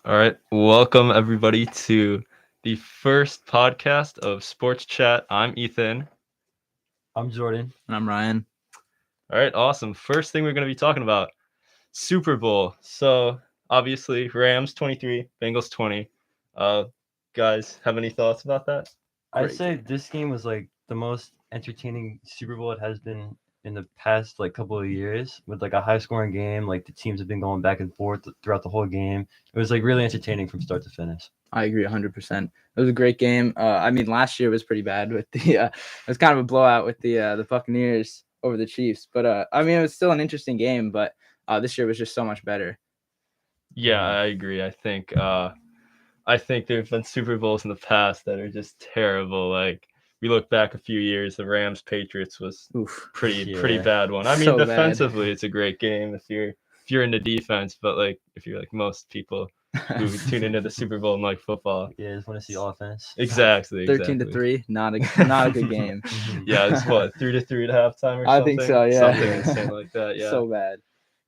All right. Welcome, everybody, to the first podcast of Sports Chat. I'm Ethan. I'm Jordan. And I'm Ryan. All right. Awesome. First thing we're going to be talking about Super Bowl. So, obviously, Rams 23, Bengals 20. Uh, guys, have any thoughts about that? I'd Great say this game was like the most entertaining Super Bowl it has been in the past couple of years, with like a high scoring game. Like the teams have been going back and forth throughout the whole game. It was like really entertaining from start to finish. I agree 100%. It was a great game. Last year was pretty bad with it was kind of a blowout with the Buccaneers over the Chiefs. But it was still an interesting game. But this year was just so much better. Yeah, I agree. I think there have been Super Bowls in the past that are just terrible. Like we look back a few years, the Rams Patriots was Oof. pretty Yeah. bad one. I mean, So bad. defensively, it's a great game if you're into defense, but like if you're like most people who tune into the Super Bowl and like football, Yeah, just want to see offense. exactly. 13-3, not a good game. Yeah, it's what 3-3 at halftime or I something. think so, yeah. Something insane like that. Yeah, So bad.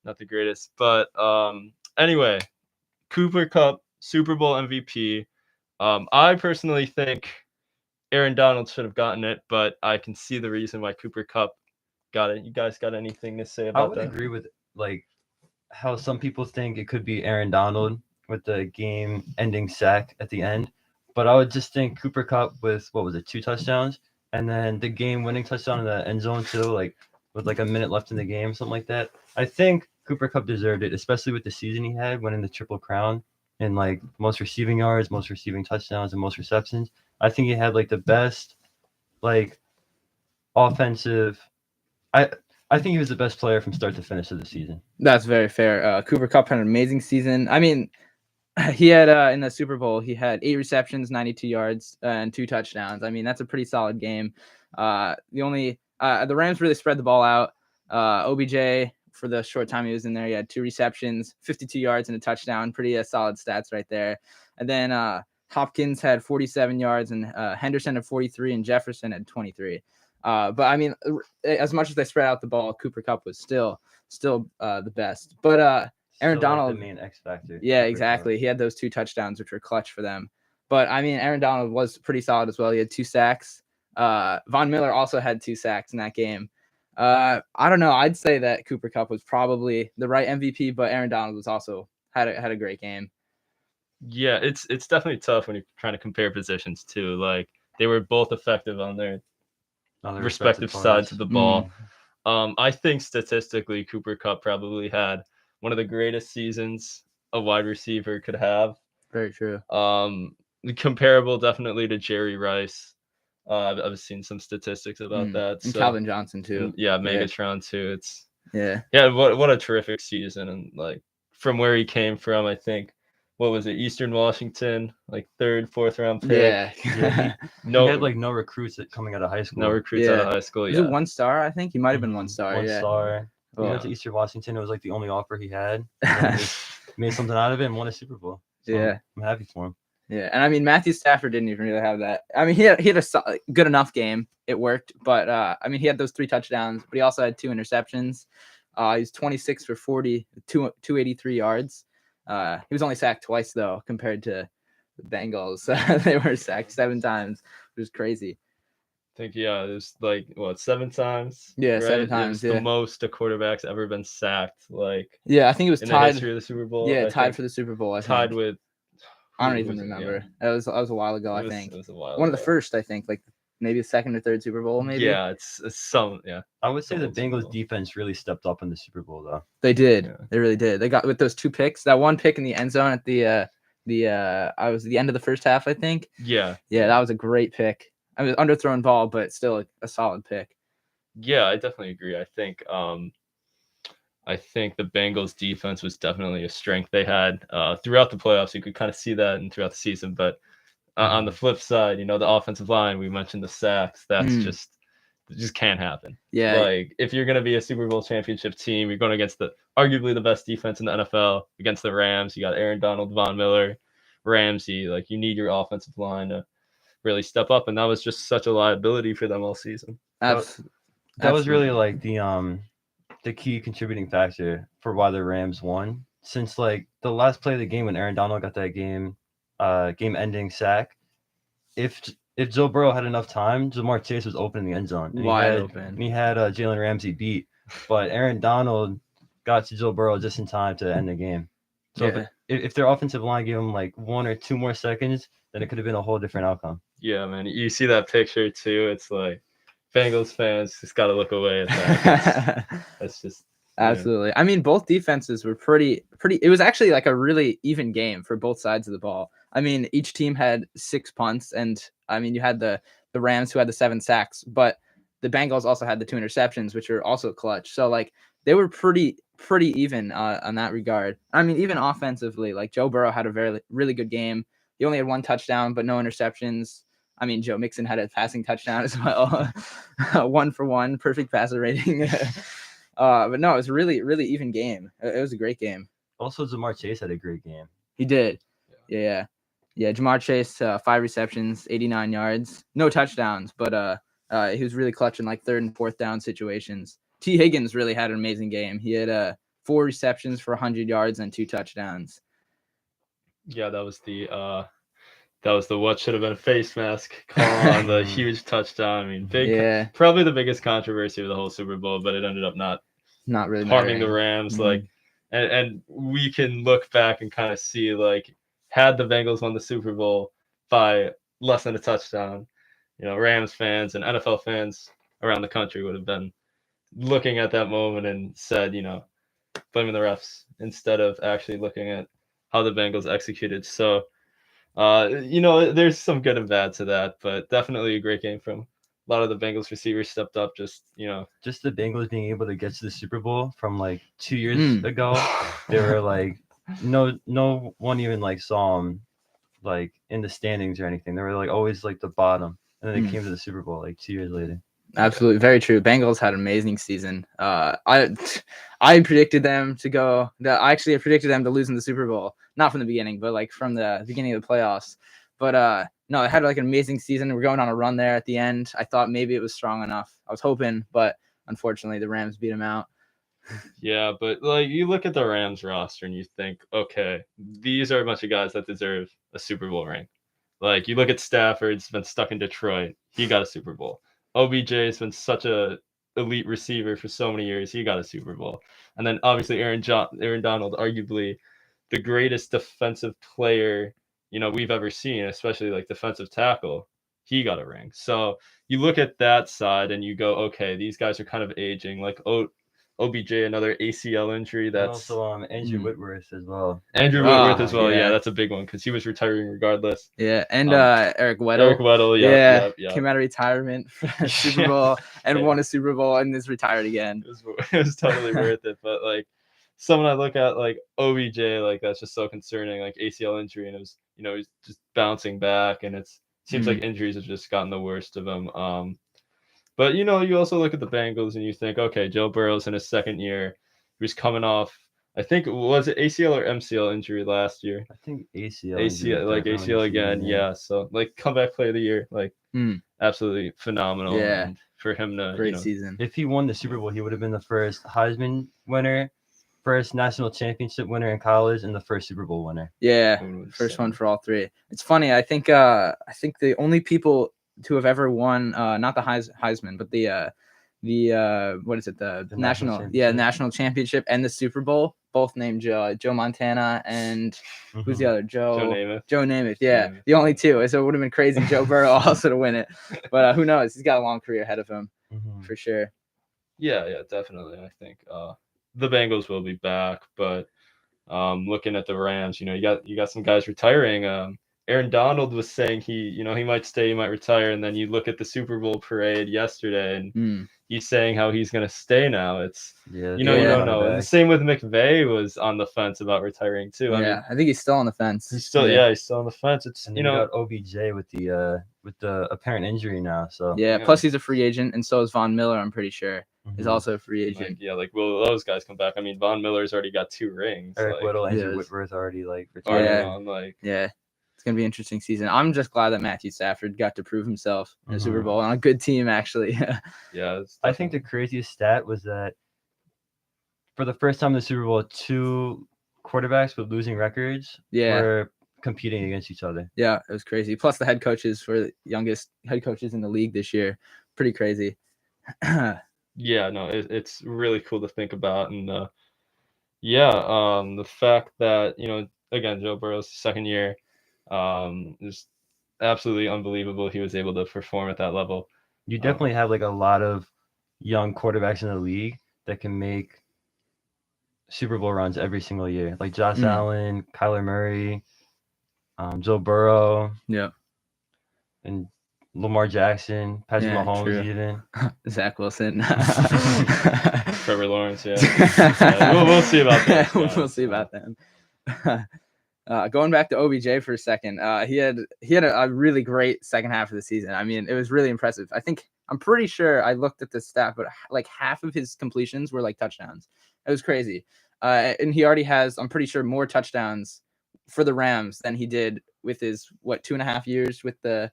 not the greatest, but anyway, Cooper Cup Super Bowl MVP. I personally think Aaron Donald should have gotten it, but I can see the reason why Cooper Cup got it. You guys got anything to say I about would that? agree with like how some people think it could be Aaron Donald with the game-ending sack at the end, but I would just think Cooper Cup with what was it, 2 touchdowns, and then the game-winning touchdown in the end zone too, like with like a minute left in the game, something like that. I think Cooper Cup deserved it, especially with the season he had, winning the Triple Crown in like most receiving yards, most receiving touchdowns, and most receptions. I think he had like the best like offensive. I I think he was the best player from start to finish of the season. That's very fair. Cooper Cup had an amazing season. I mean, he had in the Super Bowl, he had 8 receptions, 92 yards, and 2 touchdowns. I mean, that's a pretty solid game. The Rams really spread the ball out. OBJ, for the short time he was in there, he had 2 receptions, 52 yards, and a touchdown. Pretty solid stats right there. And then Hopkins had 47 yards, and Henderson had 43, and Jefferson had 23. But I mean, as much as they spread out the ball, Cooper Cup was still the best. But Aaron Still, like, Donald, the main X factor. yeah, Cooper exactly. He had those 2 touchdowns, which were clutch for them. But I mean, Aaron Donald was pretty solid as well. He had 2 sacks. Von Miller also had 2 sacks in that game. I don't know. I'd say that Cooper Cup was probably the right MVP, but Aaron Donald was also had a great game. Yeah, it's definitely tough when you're trying to compare positions too. Like they were both effective on their on their respective sides parts. of the ball. I think statistically, Cooper Cup probably had one of the greatest seasons a wide receiver could have. Very true. Comparable definitely to Jerry Rice. I've seen some statistics about that. And So, Calvin Johnson too. yeah, Megatron too. It's Yeah. what a terrific season, and like from where he came from, I think what was it, Eastern Washington, like 3rd, 4th round pick. Yeah. Yeah, he had like no recruits coming out of high school. No recruits out of high school. Was Yeah, it 1 star? I think he might have been 1 star. One Yeah. star. He Oh. went to Eastern Washington. It was like the only offer he had. And he just made something out of it and won a Super Bowl. So Yeah. I'm happy for him. Yeah, and I mean Matthew Stafford didn't even really have that. I mean he had a good enough game. It worked, but I mean he had those 3 touchdowns, but he also had 2 interceptions. He's 26 for 40, 283 yards. He was only sacked twice though, compared to the Bengals. They were sacked 7 times, which is crazy. I think it was like 7 times. Yeah, right? 7 times. It was the most a quarterback's ever been sacked. Like Yeah, I think it was in the tied. history of the Super Bowl. Yeah, I tied think. for the Super Bowl. I Tied think. with. I don't who even was it? remember. Yeah. That was a while ago. I think It was a while. one of the ago. first. I think like maybe the 2nd or 3rd Super Bowl. Maybe. Yeah, it's some. Yeah, I would say the Old Super Bengals Bowl. defense really stepped up in the Super Bowl though. They did. Yeah. They really did. They got with those 2 picks. That one pick in the end zone at the end of the first half, I think. Yeah. Yeah, that was a great pick. I mean, underthrown ball, but still a solid pick. Yeah, I definitely agree. I think the Bengals defense was definitely a strength they had throughout the playoffs. You could kind of see that and throughout the season. But on the flip side, the offensive line, we mentioned the sacks. That's it just can't happen. Yeah. Like if you're going to be a Super Bowl championship team, you're going against arguably the best defense in the NFL against the Rams. You got Aaron Donald, Von Miller, Ramsey. Like you need your offensive line to really step up. And that was just such a liability for them all season. That was really like the key contributing factor for why the Rams won. since like the last play of the game when Aaron Donald got that game-ending sack, if Joe Burrow had enough time, Jamar Chase was open in the end zone. And Wide he open. had Jalen Ramsey beat, but Aaron Donald got to Joe Burrow just in time to end the game. So Yeah. if their offensive line gave him like 1 or 2 more seconds, then it could have been a whole different outcome. Yeah, man. You see that picture too. It's like Bengals fans just got to look away at that. That's just Absolutely. I mean, both defenses were pretty. It was actually like a really even game for both sides of the ball. I mean, each team had 6 punts, and I mean, you had the Rams who had the 7 sacks, but the Bengals also had the 2 interceptions, which were also clutch. So like they were pretty even on that regard. I mean, even offensively, like Joe Burrow had a really good game. He only had 1 touchdown, but no interceptions. I mean, Joe Mixon had a passing touchdown as well. 1 for 1, perfect passer rating. But no, it was a really even game. It was a great game. Also, Jamar Chase had a great game. He did. Yeah. Jamar Chase, 5 receptions, 89 yards, no touchdowns, but he was really clutch in like 3rd and 4th down situations. T. Higgins really had an amazing game. He had 4 receptions for 100 yards and 2 touchdowns. Yeah, that was the what should have been a face mask call on the huge touchdown. I mean, probably the biggest controversy of the whole Super Bowl, but it ended up not really harming the Rams. Like, and we can look back and kind of see, like, had the Bengals won the Super Bowl by less than a touchdown, Rams fans and NFL fans around the country would have been looking at that moment and said, blaming the refs instead of actually looking at how the Bengals executed. So, there's some good and bad to that, but definitely a great game from a lot of the Bengals receivers stepped up. Just the Bengals being able to get to the Super Bowl from like 2 years ago. They were like, no one even like saw them like in the standings or anything. They were like always like the bottom, and then they came to the Super Bowl like 2 years later. Absolutely, very true. Bengals had an amazing season. I predicted them to go. I predicted them to lose in the Super Bowl, not from the beginning, but like from the beginning of the playoffs. But no, it had like an amazing season. We're going on a run there at the end. I thought maybe it was strong enough. I was hoping, but unfortunately, the Rams beat them out. Yeah, but like you look at the Rams roster and you think, okay, these are a bunch of guys that deserve a Super Bowl ring. Like you look at Stafford's been stuck in Detroit. He got a Super Bowl. OBJ has been such a elite receiver for so many years. He got a Super Bowl. And then obviously Aaron Donald, arguably the greatest defensive player, we've ever seen, especially like defensive tackle. He got a ring. So you look at that side and you go, okay, these guys are kind of aging. Like OBJ, another ACL injury. That's and also Andrew Whitworth as well. Andrew Whitworth as well. Yeah, that's a big one because he was retiring regardless. Yeah, and Eric Weddle. Yeah. Came out of retirement for a Super Bowl and won a Super Bowl and is retired again. It was totally worth it. But like someone I look at like OBJ, like that's just so concerning, like ACL injury, and it was he's just bouncing back, and it seems like injuries have just gotten the worst of him. But you also look at the Bengals and you think, okay, Joe Burrow's in his 2nd year. He was coming off, I think, was it ACL or MCL injury last year? I think ACL. ACL again. Yeah. So like comeback play of the year, like absolutely phenomenal. Yeah. And for him to great season. If he won the Super Bowl, he would have been the first Heisman winner, first national championship winner in college, and the first Super Bowl winner. Yeah, first one for all 3. It's funny. I think the only people to have ever won, not the Heisman, but the what is it? The national championship and the Super Bowl, both named Joe Montana and who's the other? Joe Namath. Yeah, the only 2. So it would have been crazy Joe Burrow also to win it. But who knows? He's got a long career ahead of him for sure. Yeah, definitely. I think the Bengals will be back, but looking at the Rams, you got some guys retiring. Aaron Donald was saying he might stay, he might retire, and then you look at the Super Bowl parade yesterday, and he's saying how he's going to stay now. It's you don't know. And the same with McVay was on the fence about retiring too. I think he's still on the fence. He's still on the fence. It's and got OBJ with the apparent injury now. So plus he's a free agent, and so is Von Miller. I'm pretty sure is also a free agent. Will those guys come back? I mean, Von Miller's already got 2 rings. Eric Weddle, Andrew Whitworth already retired. It's gonna be an interesting season. I'm just glad that Matthew Stafford got to prove himself in the Super Bowl on a good team, actually. I think the craziest stat was that for the first time in the Super Bowl, 2 quarterbacks with losing records Yeah. were competing against each other. Yeah, it was crazy. Plus the head coaches were the youngest head coaches in the league this year. Pretty crazy. Yeah, no, it's really cool to think about, and the fact that again, Joe Burrow's second year is absolutely unbelievable. He was able to perform at that level. You definitely have like a lot of young quarterbacks in the league that can make Super Bowl runs every single year, like Josh Allen, Kyler Murray, Joe Burrow, Yeah. and Lamar Jackson, Patrick Mahomes, true. even Zach Wilson, Trevor Lawrence. Yeah, we'll see about that. We'll see about them. Going back to OBJ for a second, he had a really great second half of the season. I mean, it was really impressive. I'm pretty sure I looked at the stat, but like half of his completions were like touchdowns. It was crazy. And he already has, I'm pretty sure, more touchdowns for the Rams than he did with his 2.5 years with the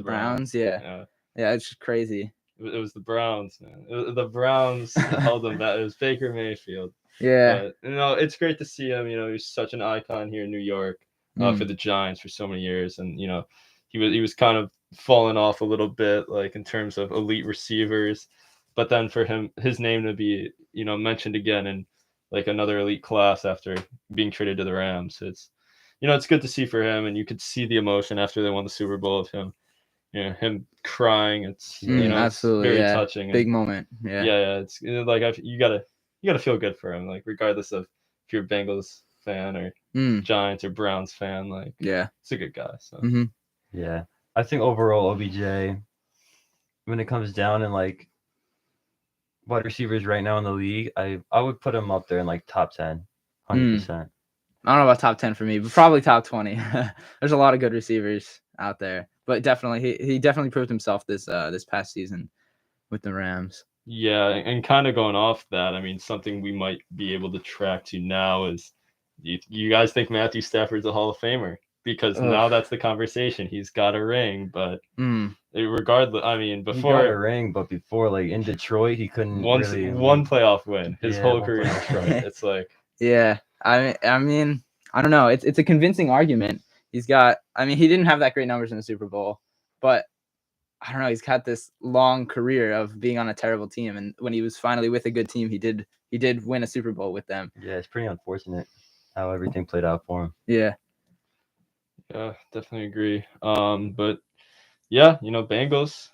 Browns. Yeah, it's just crazy. It was the Browns, man. The Browns held them back. It was Baker Mayfield. Yeah. But, it's great to see him. He's such an icon here in New York for the Giants for so many years, and he was kind of falling off a little bit, like in terms of elite receivers. But then for his name to be mentioned again in like another elite class after being traded to the Rams, it's good to see for him, and you could see the emotion after they won the Super Bowl of him. Him crying. It's absolutely it's very touching. Big moment. Yeah. It's like you gotta feel good for him, like regardless of if you're a Bengals fan or Giants or Browns fan. Like, it's a good guy. So yeah, I think overall OBJ, when it comes down and like wide receivers right now in the league, I would put him up there in like top 10, 100%. I don't know about top 10 for me, but probably top 20. There's a lot of good receivers out there, but definitely he definitely proved himself this past season with the Rams. Yeah, and kind of going off that, I mean, something we might be able to track to now is, you guys think Matthew Stafford's a Hall of Famer? Because now that's the conversation. He's got a ring, but regardless, I mean, before he got a ring, but before, like in Detroit, he couldn't one playoff win his whole career in Detroit. It's like, I mean, I don't know. It's a convincing argument. He didn't have that great numbers in the Super Bowl, but I don't know. He's got this long career of being on a terrible team, and when he was finally with a good team, he did win a Super Bowl with them. Yeah, it's pretty unfortunate how everything played out for him. Yeah, definitely agree. But yeah, Bengals,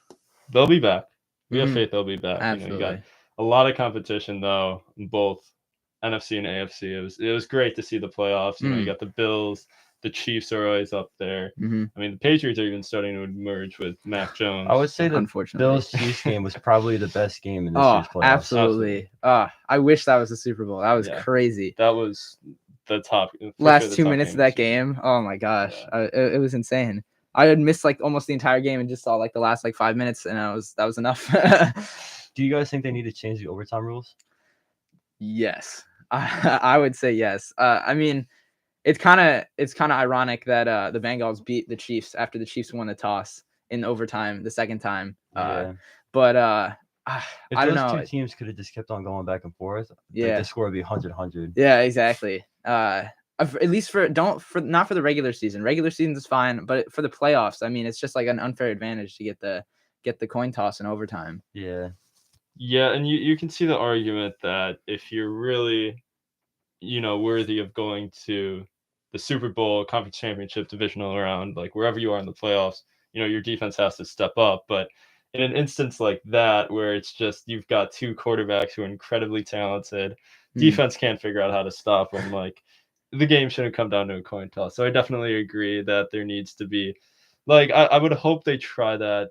they'll be back. We have faith they'll be back. Absolutely. You got a lot of competition though, in both NFC and AFC. It was great to see the playoffs. You got the Bills. The Chiefs are always up there. I mean, the Patriots are even starting to emerge with Mac Jones. I would say the Bills-Chiefs game was probably the best game in this year's playoffs. Absolutely. I wish that was the Super Bowl. That was crazy. That was the top. Last 2 minutes of that game. Oh my gosh, it was insane. I had missed like almost the entire game and just saw like the last like 5 minutes, and that was enough. Do you guys think they need to change the overtime rules? Yes, I would say yes. I mean, it's kind of ironic that the Bengals beat the Chiefs after the Chiefs won the toss in overtime the second time. But I don't know. If those two teams could have just kept on going back and forth, the score would be 100-100. Yeah, exactly. At least not for the regular season. Regular season is fine, but for the playoffs, I mean, it's just like an unfair advantage to get the coin toss in overtime. Yeah. Yeah, and you can see the argument that if you're really, worthy of going to the Super Bowl, conference championship, divisional round, like wherever you are in the playoffs, your defense has to step up. But in an instance like that, where it's just you've got two quarterbacks who are incredibly talented, defense can't figure out how to stop them. Like, the game shouldn't come down to a coin toss. So I definitely agree that there needs to be, like, I would hope they try that.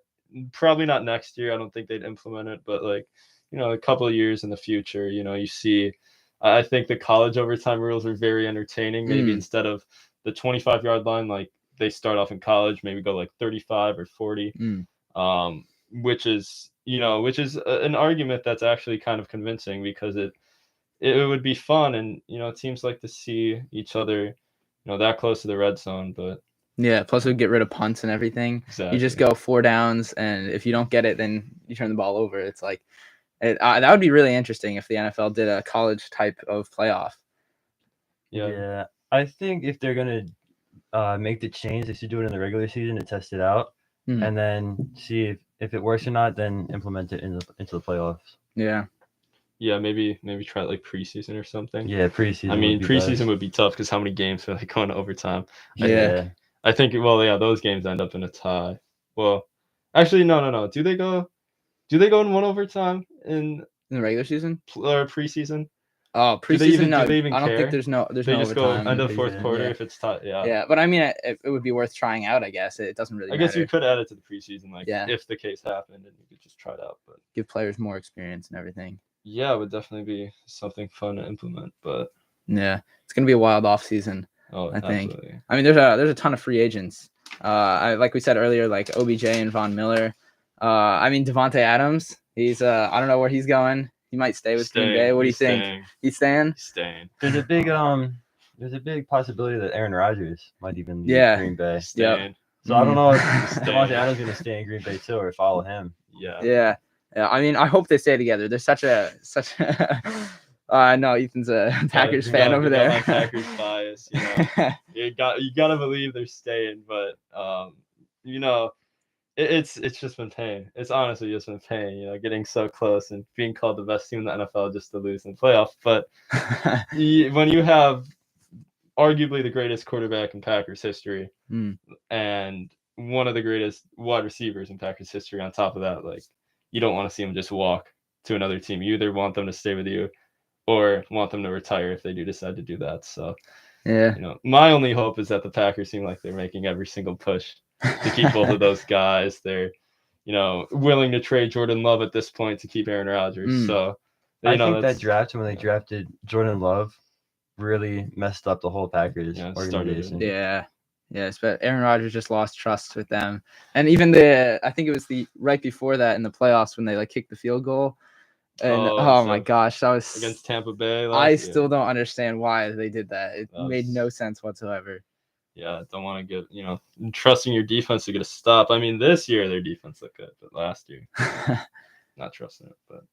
Probably not next year. I don't think they'd implement it, but like, a couple of years in the future, you see. I think the college overtime rules are very entertaining. Maybe instead of the 25-yard line, like they start off in college, maybe go like 35 or 40, which is an argument that's actually kind of convincing, because it would be fun, and teams like to see each other, that close to the red zone. But yeah, plus we get rid of punts and everything. Exactly. You just go 4 downs, and if you don't get it, then you turn the ball over. It's like. That would be really interesting if the NFL did a college type of playoff. Yeah. I think if they're gonna make the change, they should do it in the regular season to test it out, Hmm. and then see if it works or not. Then implement it into the playoffs. Yeah. Yeah, maybe try it like preseason or something. Yeah, preseason. I mean, would be preseason best. would be tough because how many games are like going to overtime? Yeah. I think those games end up in a tie. Well, actually, no. Do they go in one overtime in In the regular season? preseason? Oh, Do they preseason? even- No, do they even I don't care? think there's no They just go overtime. end of in fourth preseason, quarter yeah. if it's tied. Yeah. Yeah, but I mean, it would be worth trying out. I guess it doesn't really. I guess matter. you could add it to the preseason, like Yeah. if the case happened, and you could just try it out. But Give players more experience and everything. yeah, it would definitely be something fun to implement. But Yeah, it's gonna be a wild off season. I think. absolutely. I mean, there's a ton of free agents. Like we said earlier, like OBJ and Von Miller. I mean, Devontae Adams. He's I don't know where he's going. He might stay with Green Bay. What do you think? He's staying. He's staying. There's a big possibility that Aaron Rodgers might even leave Yeah. Green Bay. Staying. So I don't know if Staying. Devontae Adams is gonna stay in Green Bay too or follow him. Yeah. Yeah. I mean, I hope they stay together. They're such a. No, Ethan's a Packers fan over there. My Packers bias. You gotta believe they're staying, but it's just been pain. It's honestly just been pain. Getting so close and being called the best team in the NFL just to lose in the playoff. But when you have arguably the greatest quarterback in Packers history and one of the greatest wide receivers in Packers history on top of that, like you don't want to see them just walk to another team. You either want them to stay with you or want them to retire if they do decide to do that. So Yeah. My only hope is that the Packers seem like they're making every single push to keep both of those guys. They're, willing to trade Jordan Love at this point to keep Aaron Rodgers. So, I think that draft when they drafted Jordan Love really messed up the whole Packers organization. Yeah. Yes, but Aaron Rodgers just lost trust with them. And even I think it was the right before that in the playoffs when they like kicked the field goal. And oh my gosh, that was against Tampa Bay. I still don't understand why they did that. It made no sense whatsoever. Yeah, don't want to get, trusting your defense to get a stop. I mean, this year their defense looked good, but last year, not trusting it. But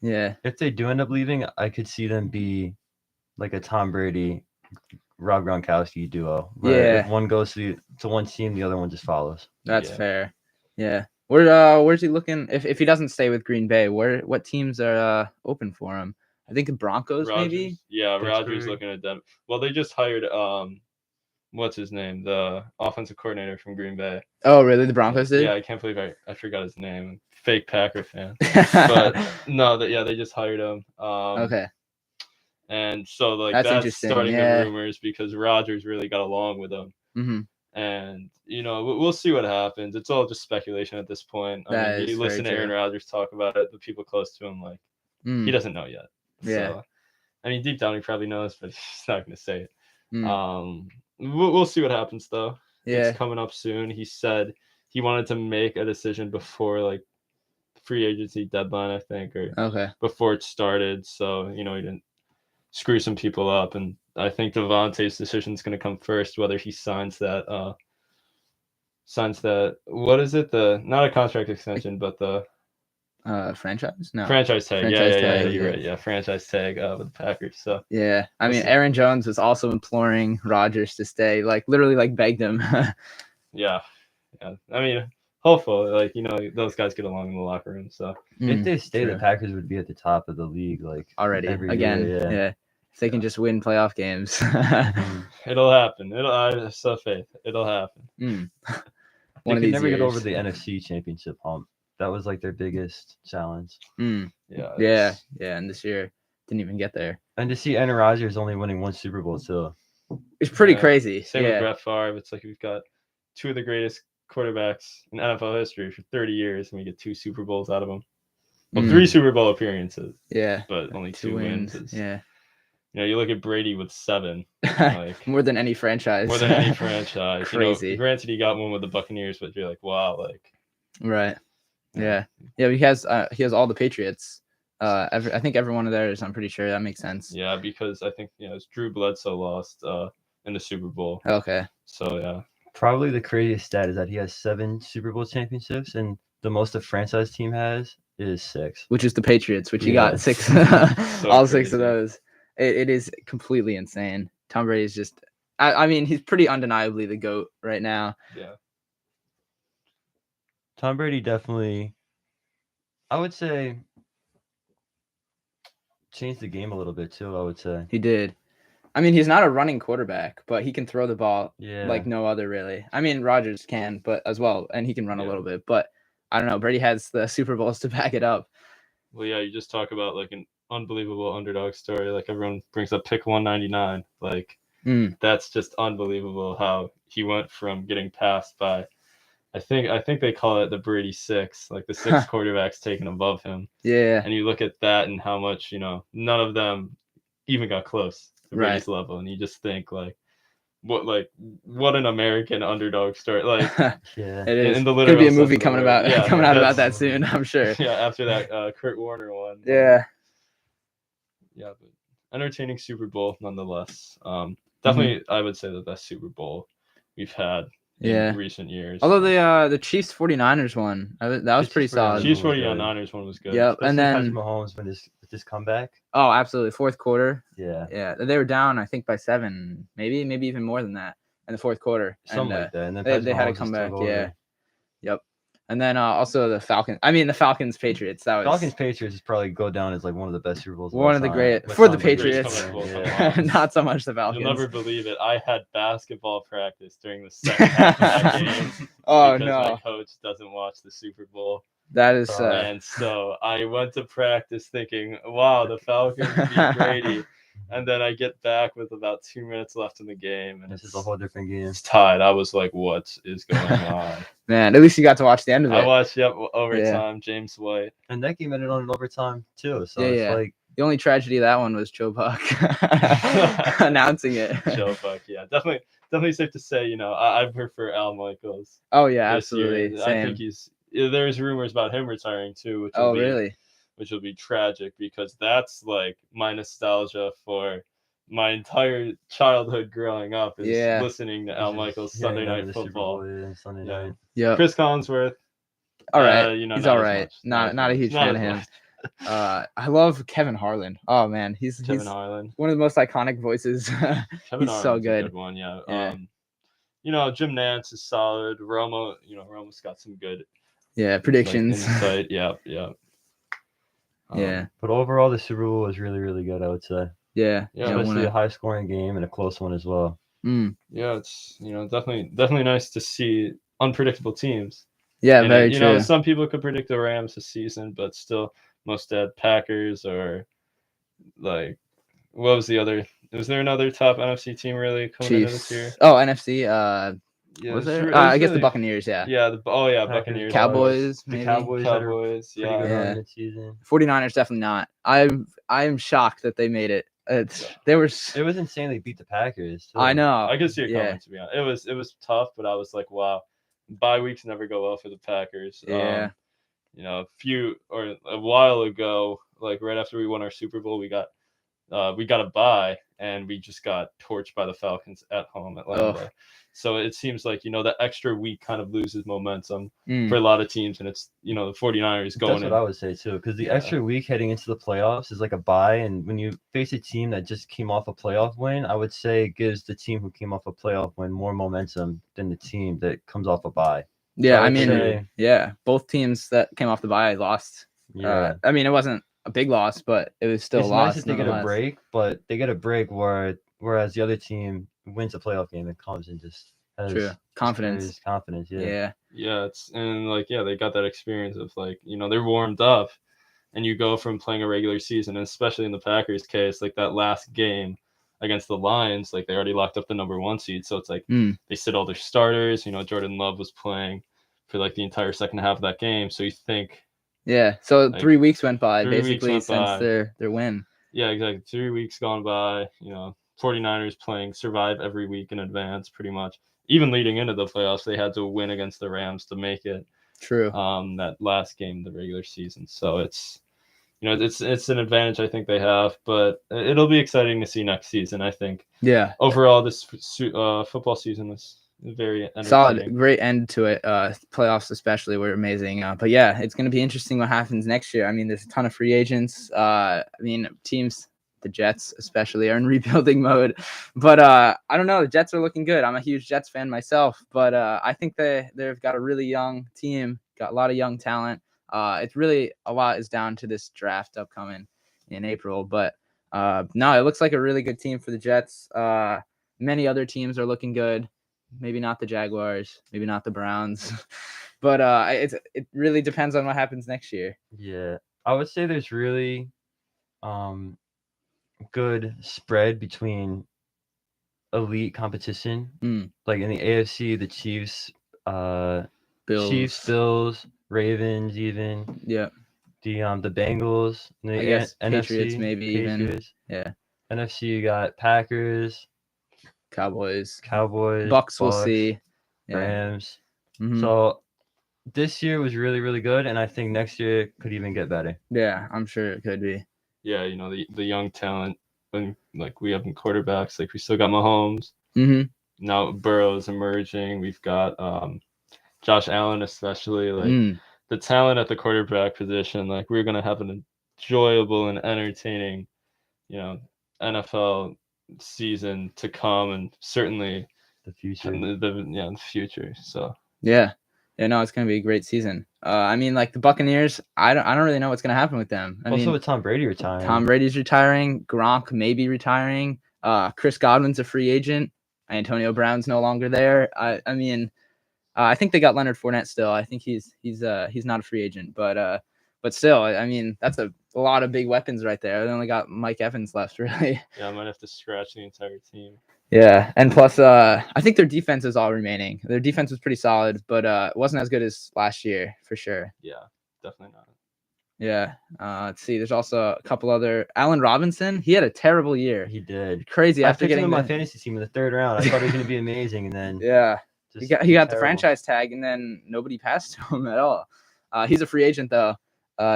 yeah, if they do end up leaving, I could see them be like a Tom Brady, Rob Gronkowski duo. Yeah, if one goes to one team, the other one just follows. That's fair. Yeah. Where's he looking? If he doesn't stay with Green Bay, what teams are open for him? I think the Broncos, maybe. Yeah, Rodgers looking at them. Well, they just hired what's his name? The offensive coordinator from Green Bay. Oh, really? The Broncos did? Yeah, I can't believe I forgot his name. Fake Packer fan. But no, they just hired him. Okay. And so that's starting the rumors because Rodgers really got along with him. Mm-hmm. And we'll see what happens. It's all just speculation at this point. I mean, you listen to Aaron Rodgers talk about it. The people close to him, he doesn't know yet. Yeah. So, I mean, deep down he probably knows, but he's not going to say it. We'll see what happens though. Yeah. It's coming up soon. He said he wanted to make a decision before free agency deadline, I think, or before it started. So he didn't screw some people up, and I think Devontae's decision is going to come first, whether he signs that. What is it? Not a contract extension, but the franchise? No. Franchise tag. Franchise Yeah, tag, you're right. Yeah, franchise tag with the Packers. So yeah, I mean, Aaron Jones was also imploring Rodgers to stay, literally begged him. Yeah. I mean, hopefully, those guys get along in the locker room. So if they stay, the Packers would be at the top of the league, already again. Yeah. If they can just win playoff games, it'll happen. I have so faith. It'll happen. They could never get over the NFC Championship hump. That was their biggest challenge. Yeah. And this year didn't even get there. And to see Aaron Rodgers only winning one Super Bowl too. It's pretty crazy. Same with Brett Favre. It's we've got two of the greatest quarterbacks in NFL history for 30 years, and we get 2 Super Bowls out of them. Well, 3 Super Bowl appearances. Yeah. But only 2 wins. Yeah. You look at Brady with 7. More than any franchise. Crazy. Granted, he got one with the Buccaneers, but you're wow, Right. Yeah. Yeah, he has all the Patriots. I think every one of theirs, I'm pretty sure that makes sense. Yeah, because I think it's Drew Bledsoe lost in the Super Bowl. Okay. So yeah. Probably the craziest stat is that he has 7 Super Bowl championships, and the most a franchise team has is 6. Which is the Patriots, which he got 6. All 6 of those. It is completely insane. Tom Brady's just. I mean, he's pretty undeniably the GOAT right now. Yeah. Tom Brady definitely, I would say, changed the game a little bit too. I would say. He did. I mean, he's not a running quarterback, but he can throw the ball Yeah. like no other, really. I mean, Rodgers can, but as well, and he can run a Yeah. little bit. But I don't know. Brady has the Super Bowls to back it up. Well, yeah, you just talk about like an unbelievable underdog story. Like everyone brings up pick 199. Like that's just unbelievable how he went from getting passed by. I think they call it the Brady Six, like the 6 quarterbacks taken above him. Yeah. And you look at that and how much, none of them even got close to Brady's level. And you just think what an American underdog story. Like yeah, it is. In the Could be a literal movie sense of the coming word. about coming out about that soon, I'm sure. Yeah, after that Kurt Warner one. Yeah. Yeah, but entertaining Super Bowl nonetheless. Definitely I would say the best Super Bowl we've had in recent years. Although the Chiefs 49ers one, that was pretty solid. Chiefs 49ers one was good. Yep. And then Patrick Mahomes with this comeback. Oh, absolutely. Fourth quarter. Yeah. Yeah. They were down, I think, by 7, maybe even more than that in the fourth quarter. Something like that. And then they had to come back. Yeah. Yep. And then also the Falcons. I mean, the Falcons Patriots. That was Falcons Patriots is probably go down as like one of the best Super Bowls. One of the great for the Patriots. Not so much the Falcons. You'll never believe it. I had basketball practice during the second half of that game. Oh because no! My coach doesn't watch the Super Bowl. That is. And so I went to practice thinking, "Wow, the Falcons beat Brady." And then I get back with about 2 minutes left in the game, and this is a whole different game. It's tied. I was like, "What is going on?" Man, at least you got to watch the end of it. I watched overtime. James White, and that game ended on an overtime too. So it's like the only tragedy of that one was Joe Buck announcing it. Joe Buck, yeah, definitely safe to say. I prefer Al Michaels. Oh yeah, absolutely. Same. I think there's rumors about him retiring too. Which really? Which will be tragic because that's like my nostalgia for my entire childhood growing up is listening to Al Michaels Sunday Night Football. Sunday night. Yeah. Chris Collinsworth. All right. He's all right. Not a huge fan of him. I love Kevin Harlan. Oh man, he's Harlan. One of the most iconic voices. Kevin he's so good. A good one, yeah. Jim Nantz is solid. Romo's got some good predictions. Insight. Yeah. But overall, the Super Bowl was really, really good, I would say. Yeah. Especially a high-scoring game and a close one as well. Yeah, it's definitely nice to see unpredictable teams. Yeah, very true. Some people could predict the Rams this season, but still, most had Packers or like, what was the other? Was there another top NFC team really coming into this year? Oh, NFC. Yeah, was there? I guess the Buccaneers. Yeah. Yeah. Buccaneers. Cowboys. The maybe. Cowboys. Yeah. 49ers definitely not. I'm shocked that they made it. It was insane. They beat the Packers. So. I know. I could see it coming. To be honest, it was tough, but I was like, wow, bye weeks never go well for the Packers. Yeah. A while ago, like right after we won our Super Bowl, we got a bye and we just got torched by the Falcons at home at Lambeau. So it seems like, that extra week kind of loses momentum for a lot of teams. And it's, the 49ers going. That's what I would say too. Because the extra week heading into the playoffs is like a bye. And when you face a team that just came off a playoff win, I would say it gives the team who came off a playoff win more momentum than the team that comes off a bye. Yeah, both teams that came off the bye lost. Yeah. It wasn't a big loss, but it was still a loss. Nice that they get a break, but they get a break whereas the other team wins a playoff game and comes and just has confidence. Yeah. Yeah, they got that experience of they're warmed up, and you go from playing a regular season, and especially in the Packers' case, like that last game against the Lions, like they already locked up the number 1 seed, so it's like they sit all their starters. Jordan Love was playing for like the entire second half of that game, so you think. Yeah, so 3 weeks went by basically since their win. Yeah, exactly. 3 weeks gone by. 49ers survive every week in advance, pretty much. Even leading into the playoffs, they had to win against the Rams to make it. True. That last game of the regular season. So it's an advantage I think they have, but it'll be exciting to see next season. I think. Yeah. Overall, this football season was very solid, great end to it. Playoffs especially were amazing. But yeah, it's going to be interesting what happens next year. There's a ton of free agents. Teams the Jets especially are in rebuilding mode. But I don't know. The Jets are looking good. I'm a huge Jets fan myself, but I think they've got a really young team, got a lot of young talent. It's really a lot is down to this draft upcoming in April. But no, it looks like a really good team for the Jets. Many other teams are looking good. Maybe not the Jaguars, maybe not the Browns, but it really depends on what happens next year. Yeah, I would say there's really good spread between elite competition. Like in the AFC, the Chiefs, Bills, Ravens, even Yeah, the Bengals, the I guess NFC, Patriots maybe even. Patriots. Yeah, NFC, you got Packers, Cowboys, Bucks, we'll see. Yeah. Rams. Mhm. So this year was really, really good, and I think next year could even get better. Yeah, I'm sure it could be. Yeah, you know, the young talent, and like we have in quarterbacks, like we still got Mahomes. Now Burrow's emerging. We've got Josh Allen, especially like the talent at the quarterback position. Like we're gonna have an enjoyable and entertaining, you know, NFL season to come, and certainly The future. the future. So Yeah, no, it's gonna be a great season. I mean, like the Buccaneers, I don't really know what's gonna happen with them. I Also, mean, with Tom Brady retiring. Tom Brady's retiring. Gronk may be retiring. Chris Godwin's a free agent. Antonio Brown's no longer there. I mean, I think they got Leonard Fournette still. I think he's not a free agent, but still, I mean, that's a lot of big weapons right there. They only got Mike Evans left, really. yeah, I might have to scratch the entire team. Yeah, and plus, I think their defense is all remaining. Their defense was pretty solid, but it wasn't as good as last year for sure. Yeah, definitely not. Yeah. Let's see. There's also a couple other. Allen Robinson. He had a terrible year. He did. Crazy. I After picked him getting in my fantasy team in the third round. I thought he was going to be amazing, and then yeah, he got the terrible. franchise tag, and then nobody passed to him at all. He's a free agent though.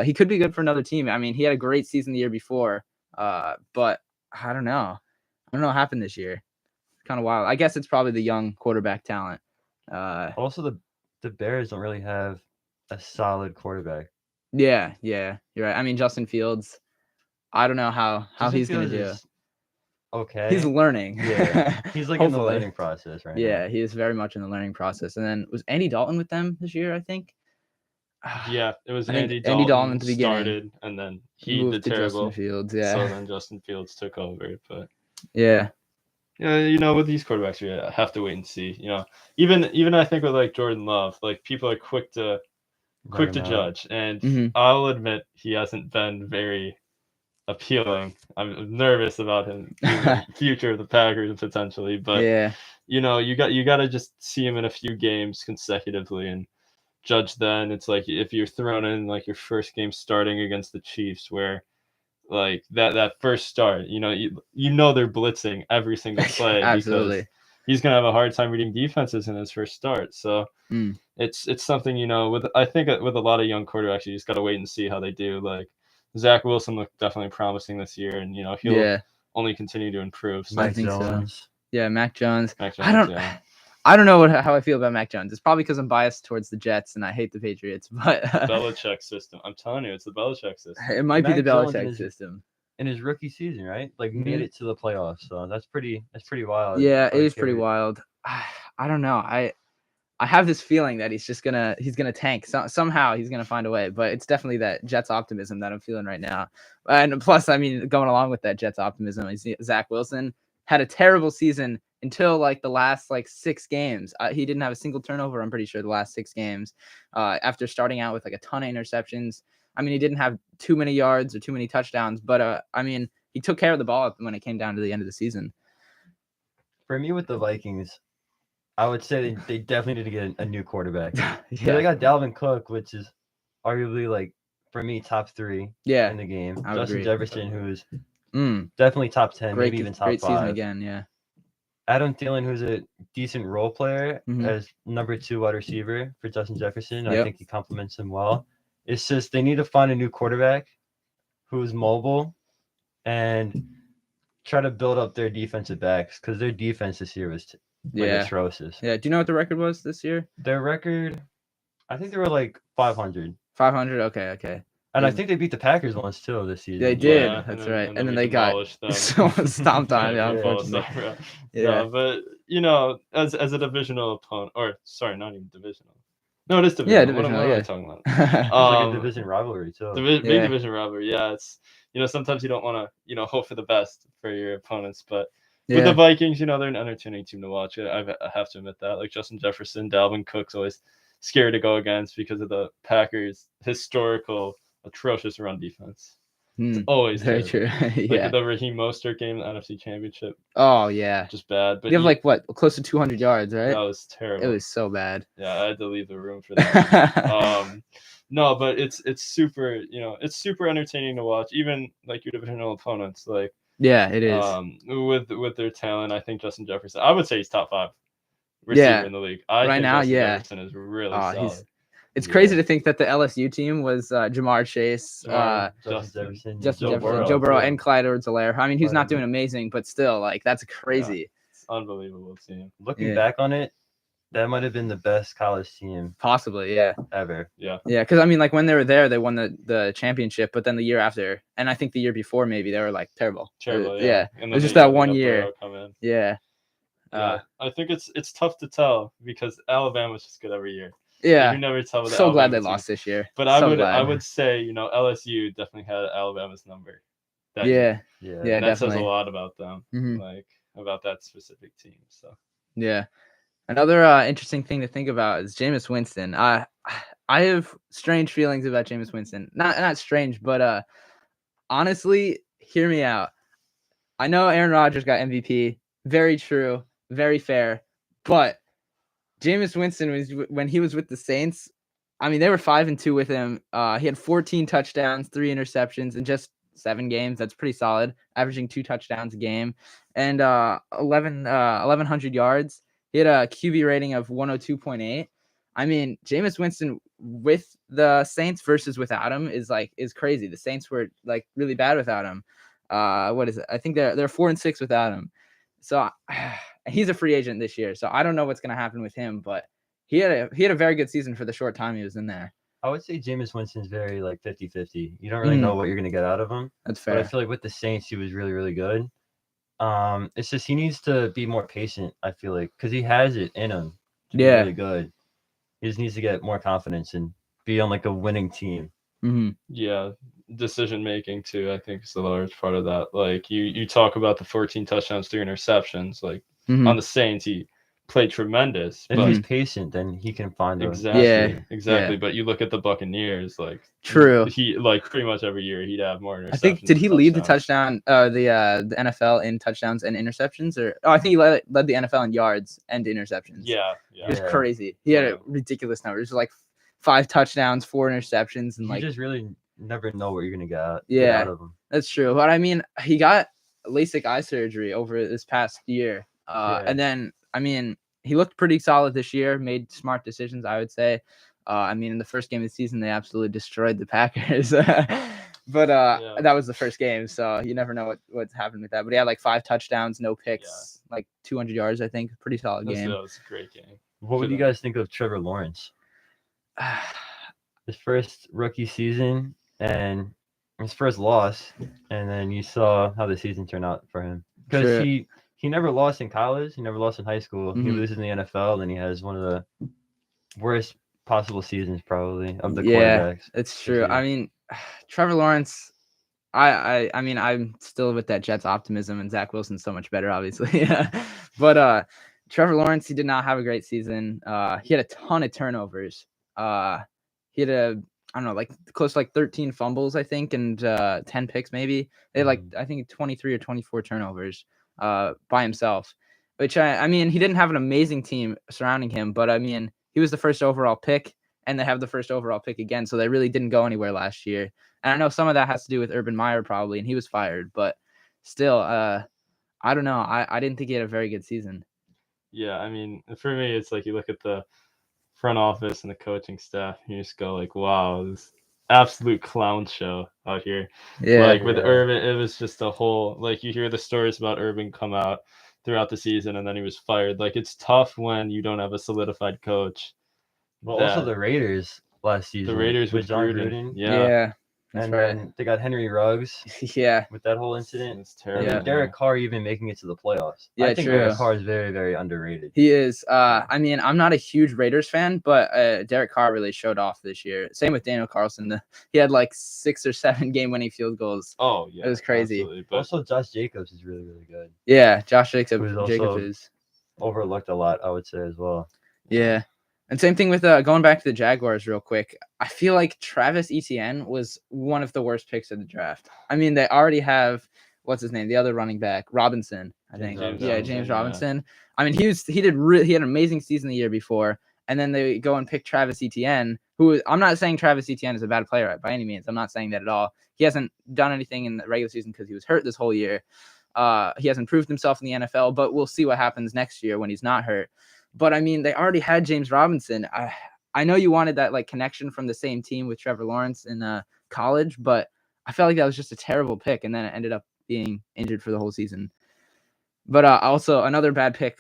He could be good for another team. I mean, he had a great season the year before. But I don't know. I don't know what happened this year. Kind of wild. I guess it's probably the young quarterback talent. Also, the Bears don't really have a solid quarterback. Yeah, you're right. I mean, Justin Fields. I don't know how he's gonna do. Okay. He's learning. Yeah. He's like in the Hopefully. learning process right now. Yeah, he is very much in the learning process. And then was Andy Dalton with them this year? I think. Yeah, it was I think Andy Dalton. Andy Dalton at the beginning started, and then he moved did to terrible. Justin Fields. Yeah. So then Justin Fields took over, but Yeah. yeah, you know, with these quarterbacks, you have to wait and see. You know, even I think with like Jordan Love, like people are quick to judge, and I'll admit he hasn't been very appealing. I'm nervous about him being the future of the Packers potentially, but yeah, you know, you got to just see him in a few games consecutively and judge then. It's like if you're thrown in like your first game starting against the Chiefs, where like that first start, you know they're blitzing every single play. absolutely. Because he's gonna have a hard time reading defenses in his first start. So it's something, you know, I think with a lot of young quarterbacks, you just gotta wait and see how they do. Like Zach Wilson looked definitely promising this year, and you know he'll only continue to improve. So I think so. Yeah, Mac Jones. I don't know how I feel about Mac Jones. It's probably because I'm biased towards the Jets and I hate the Patriots. But Belichick system. I'm telling you, it's the Belichick system. It might be the Jones Belichick system. In his rookie season, right? Like made it to the playoffs. So that's pretty wild. Yeah, it is pretty wild. I don't know. I have this feeling that he's gonna tank. Somehow he's gonna find a way. But it's definitely that Jets optimism that I'm feeling right now. And plus, I mean, going along with that Jets optimism, Zach Wilson had a terrible season until like the last like 6 games. He didn't have a single turnover, I'm pretty sure, the last 6 games. After starting out with like a ton of interceptions. I mean, he didn't have too many yards or too many touchdowns, but I mean, he took care of the ball when it came down to the end of the season. For me, with the Vikings, I would say they definitely need to get a new quarterback. Yeah, they got Dalvin Cook, which is arguably like for me top 3 in the game. Justin agree. Jefferson, who's definitely top 10, maybe even top 5. Great season again, yeah. Adam Thielen, who's a decent role player, as number 2 wide receiver for Justin Jefferson. I think he complements him well. It's just they need to find a new quarterback who's mobile and try to build up their defensive backs, because their defense this year was atrocious. Yeah. Do you know what the record was this year? Their record, I think they were like 500. 500. Okay. And I Yeah. think they beat the Packers once too this season. They did. Yeah, That's and right. then And then we they got demolished them. so stomped on. Yeah, Yeah, unfortunately. Bulbasaur. Yeah. No, but as a divisional opponent, or sorry, not even divisional. No, it is divisional. Yeah, What divisional. am I Yeah. talking about? It's like a Um, division rivalry too. Big Yeah. division rivalry. Yeah, it's sometimes you don't want to hope for the best for your opponents, but with the Yeah. Vikings, they're an entertaining team to watch. I have to admit that. Like Justin Jefferson, Dalvin Cook's always scary to go against because of the Packers' historical atrocious run defense. Hmm, Always very terrible. true. Like Yeah. the Raheem Mostert game, the NFC Championship, Oh yeah. just bad. But You have like what, close to 200 yards, right? that was terrible. It was so bad. Yeah, I had to leave the room for that. No, but it's super, it's super entertaining to watch. Even like your divisional opponents, like Yeah, it is. with their talent, I think Justin Jefferson. I would say he's top 5 receiver Yeah. in the league. I Right think now, Justin yeah. Jefferson is really Oh, solid. It's Yeah. crazy to think that the LSU team was Jamar Chase, Justin Jefferson, Justin Joe Jefferson, Burrow, Joe Burrow, too. and Clyde Edwards-Helaire. I mean, he's not Clyde doing amazing, but still, like that's crazy. It's unbelievable team. Looking Yeah. back on it, that might have been the best college team Possibly, yeah. ever. Yeah. Yeah, because I mean, like when they were there, they won the championship, but then the year after, and I think the year before, maybe they were like terrible. Terrible. Yeah. And It was then just they that got 1 year. Burrow come in. Yeah. Yeah, I think it's tough to tell because Alabama's just good every year. Yeah. You never tell. With the So glad they Alabama team. lost this year. But So I glad. would say LSU definitely had Alabama's number. that year. Yeah. Yeah. Yeah. And that says a definitely. lot about them, Mhm. like about that specific team. So Yeah. Another interesting thing to think about is Jameis Winston. I have strange feelings about Jameis Winston. Not strange, but honestly, hear me out. I know Aaron Rodgers got MVP. Very true. Very fair. But Jameis Winston was when he was with the Saints. I mean, they were 5-2 with him. He had 14 touchdowns, 3 interceptions in just 7 games. That's pretty solid, averaging 2 touchdowns a game, and 1,100 yards. He had a QB rating of 102.8. I mean, Jameis Winston with the Saints versus without him is crazy. The Saints were like really bad without him. What is it? I think they're 4-6 without him. So he's a free agent this year. So I don't know what's gonna happen with him, but he had a very good season for the short time he was in there. I would say Jameis Winston's very like 50-50. You don't really know what you're gonna get out of him. That's But I fair. feel like with the Saints, he was really, really good. It's just he needs to be more patient. I feel like because he has it in him to be Yeah. really good. He just needs to get more confidence and be on like a winning team. Mm-hmm. yeah, decision making too. I think is the large part of that. Like you talk about the 14 touchdowns, 3 interceptions. Like Mm-hmm. on the Saints, he played tremendous. If But he's patient, then he can find a exactly, Yeah, exactly. yeah. But you look at the Buccaneers, like True. He like pretty much every year he'd have more interceptions. I think did he than lead the touchdowns. the NFL in touchdowns and interceptions, or I think he led the NFL in yards and interceptions. Yeah, It was Yeah. crazy. He had Yeah. a ridiculous number. It was like 5 touchdowns, 4 interceptions, and You like just really never know what you're gonna get Yeah. out of him. that's true. But I mean, he got LASIK eye surgery over this past year, Yeah. and then I mean, he looked pretty solid this year. Made smart decisions, I would say. I mean, in the first game of the season, they absolutely destroyed the Packers. But Yeah. that was the first game, so you never know what's happened with that. But he had like 5 touchdowns, no picks, like 200 yards, I think. Pretty solid That game. was a great game. What would you guys think of Trevor Lawrence? His first rookie season and his first loss, and then you saw how the season turned out for him. Because Sure. he never lost in college, he never lost in high school. He Mhm. loses in the NFL, then he has one of the worst possible seasons probably of the Yeah. quarterbacks. It's true. year. I mean, Trevor Lawrence. I mean, I'm still with that Jets optimism, and Zach Wilson's so much better, obviously. But Trevor Lawrence, he did not have a great season. He had a ton of turnovers. He had I don't know, like close to like 13 fumbles, I think, and 10 picks maybe. They had like I think 23 or 24 turnovers by himself. Which I mean, he didn't have an amazing team surrounding him, but I mean, he was the first overall pick, and they have the first overall pick again, so they really didn't go anywhere last year. And I know some of that has to do with Urban Meyer probably, and he was fired, but still, I don't know. I didn't think he had a very good season. Yeah, I mean, for me, it's like you look at the front office and the coaching staff, and you just go like, wow, this absolute clown show out here. Yeah. Like with Yeah. Urban, it was just a whole like you hear the stories about Urban come out throughout the season, and then he was fired. Like it's tough when you don't have a solidified coach. Well, also that- the Raiders last season. The Raiders with with John Gruden. Gruden. Yeah. That's and right. then they got Henry Ruggs Yeah. with that whole incident. It's And terrible. Yeah. then Derek Carr even making it to the playoffs. Yeah, I think true. Derek Carr is very, very underrated. He is. I mean, I'm not a huge Raiders fan, but Derek Carr really showed off this year. Same with Daniel Carlson. He had like 6 or 7 game-winning field goals. Oh yeah, It was crazy. absolutely, but Also, Josh Jacobs is really, really good. Yeah, Josh Jacobs. Who's also- Jacobs is. Overlooked a lot, I would say, as well. Yeah. And same thing with going back to the Jaguars real quick. I feel like Travis Etienne was one of the worst picks of the draft. I mean, they already have what's his name, the other running back, Robinson. I think. James Yeah, Robinson, James yeah. Robinson. I mean, he had an amazing season the year before, and then they go and pick Travis Etienne, who I'm not saying Travis Etienne is a bad player by any means. I'm not saying that at all. He hasn't done anything in the regular season because he was hurt this whole year. He hasn't proved himself in the NFL, but we'll see what happens next year when he's not hurt. But I mean, they already had James Robinson. I know you wanted that like connection from the same team with Trevor Lawrence in college, but I felt like that was just a terrible pick, and then it ended up being injured for the whole season. But also another bad pick,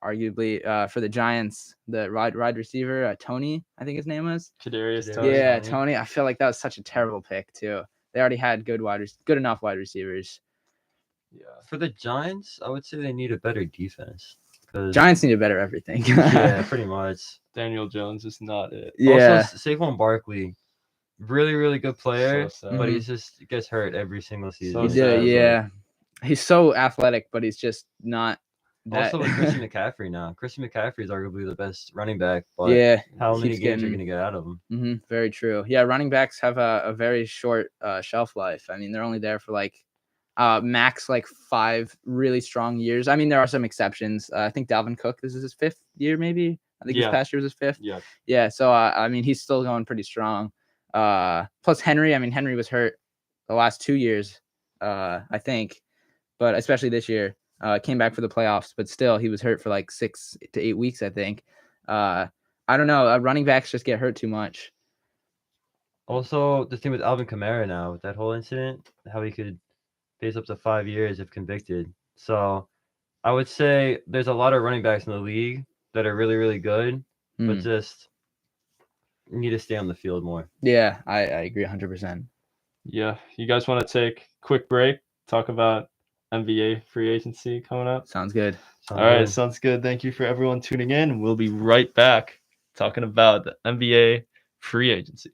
arguably for the Giants, the wide receiver Tony, I think his name was. Kadarius Yeah, Toney. Yeah, Toney. Tony. I feel like that was such a terrible pick too. They already had good enough wide receivers. Yeah. For the Giants, I would say they need a better defense. 'Cause- Giants need a better everything. yeah, pretty much. Daniel Jones is not it. Yeah. Also, Saquon Barkley, really, really good player, So sad. but Mhm. he just gets hurt every single season. He So did, sad, like- yeah. He's so athletic, but he's just not that. Also with Christian McCaffrey now. Christian McCaffrey is arguably the best running back, but yeah, how many keeps games are getting- going to get out of him? very true. Yeah, running backs have a very short shelf life. I mean, they're only there for like max like 5 really strong years. I mean, there are some exceptions. I think Dalvin Cook, this is his 5th year, maybe. I think Yeah. his past year was his 5th. Yeah. Yeah, so I mean, he's still going pretty strong. Plus Henry. I mean, Henry was hurt the last 2 years, I think, but especially this year. Came back for the playoffs, but still he was hurt for like 6 to 8 weeks, I think. I don't know. Running backs just get hurt too much. Also, the thing with Alvin Kamara now, with that whole incident, how he could face up to 5 years if convicted. So I would say there's a lot of running backs in the league that are really, really good, but Hmm. just need to stay on the field more. Yeah, I agree 100%. Yeah. You guys want to take a quick break? Talk about NBA free agency coming up. Sounds good. Sounds All right, good. sounds good. Thank you for everyone tuning in. We'll be right back talking about the NBA free agency.